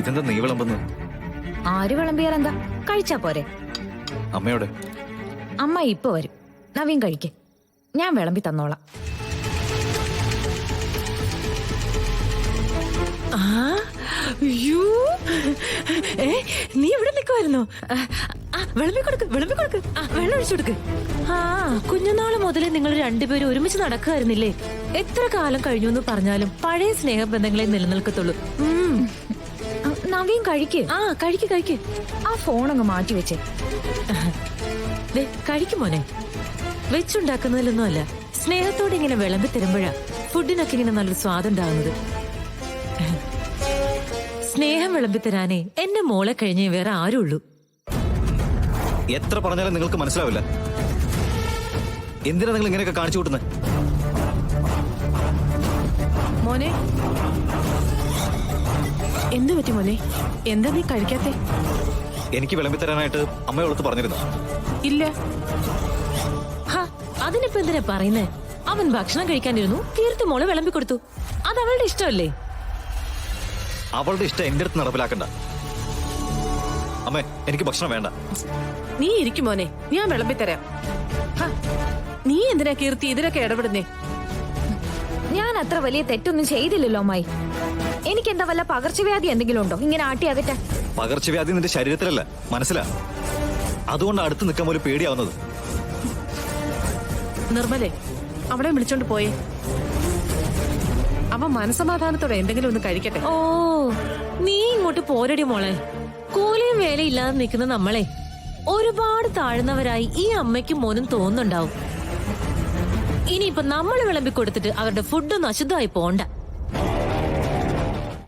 ഇതെന്താ നീ വിളമ്പുന്നു? ആര് വിളമ്പിയാലെന്താ, കഴിച്ചാ പോരെ. അമ്മയോടെ? അമ്മ ഇപ്പൊ വരും. നവീൻ കഴിക്ക്, ഞാൻ വിളമ്പി തന്നോളാം. നീ ഇവിടെ നിൽക്കുമായിരുന്നോ? വിളമ്പി കൊടുക്ക്, വെള്ളം ഒഴിച്ചു കൊടുക്ക്. കുഞ്ഞുനാള് മുതലേ നിങ്ങൾ രണ്ടുപേരും ഒരുമിച്ച് നടക്കുമായിരുന്നില്ലേ? എത്ര കാലം കഴിഞ്ഞു എന്ന് പറഞ്ഞാലും പഴയ സ്നേഹബന്ധങ്ങളെ നിലനിൽക്കത്തുള്ളൂ. നവീൻ കഴിക്ക്. കഴിക്ക്. ആ ഫോണങ്ങ് മാറ്റി വെച്ചേ. കഴിക്കും മോനെ. വെച്ചുണ്ടാക്കുന്നതിലൊന്നും അല്ല, സ്നേഹത്തോടെ ഇങ്ങനെ വിളമ്പി തരുമ്പോഴാ ഫുഡിനൊക്കെ ഇങ്ങനെ നല്ലൊരു സ്വാദുണ്ടാകുന്നത്. സ്നേഹം വിളമ്പി തരാനേ എന്റെ മോളെ കഴിഞ്ഞേ വേറെ ആരുള്ളൂ. എത്ര പറഞ്ഞാലും നിങ്ങൾക്ക് മനസ്സിലാവില്ല. എന്തിനാ നിങ്ങൾ ഇങ്ങനെയൊക്കെ കാണിച്ചു കൂട്ടുന്നത്? മോനെ, എന്തു പറ്റി മോനെ? എന്താ നീ കഴിക്കാത്തെ? എനിക്ക് വിളമ്പി തരാനായിട്ട് അമ്മയോടത്ത് പറഞ്ഞിരുന്നു. ഇല്ല. അതിനിപ്പോ എന്തിനാ പറയുന്നേ? അവൻ ഭക്ഷണം കഴിക്കാനിരുന്നു, കീർത്തി മോളെ വിളമ്പി കൊടുത്തു. അത് അവളുടെ ഇഷ്ടമല്ലേ? അവളുടെ ഇഷ്ടം എന്റെ അടുത്ത് നടപ്പിലാക്കണ്ട അമ്മേ. എനിക്ക് ഭക്ഷണം വേണ്ട. നീ ഇരിക്കും മോനെ, ഞാൻ വിളമ്പി തരാം. നീ എന്തിനാ കീർത്തി ഇതിനൊക്കെ ഇടപെടുന്നേ? ഞാൻ അത്ര വലിയ തെറ്റൊന്നും ചെയ്തില്ലല്ലോ അമ്മായി. എനിക്കെന്താ വല്ല പകർച്ചവ്യാധി എന്തെങ്കിലും ഉണ്ടോ ഇങ്ങനെ ആട്ടി അകറ്റാൻ? പകർച്ചവ്യാധി നിന്റെ ശരീരത്തിലല്ല, മനസ്സിലാ. അതുകൊണ്ട് അടുത്ത് നിൽക്കാൻ പോലും പേടിയാവുന്നത്. നിർമ്മലേ, അവിടെ വിളിച്ചോണ്ട് പോയേ. അവൻ മനസമാധാനത്തോടെ എന്തെങ്കിലും ഒന്ന് കഴിക്കട്ടെ. ഓ, നീ ഇങ്ങോട്ട് പോരടി മോളെ. കൂലിയും വേലയില്ലാതെ നിൽക്കുന്ന നമ്മളെ ഒരുപാട് താഴ്ന്നവരായി ഈ അമ്മയ്ക്കും മോനും തോന്നുന്നുണ്ടാവും. ഇനിയിപ്പൊ നമ്മൾ വിളമ്പി കൊടുത്തിട്ട് അവരുടെ ഫുഡൊന്നും അശുദ്ധമായി പോണ്ട.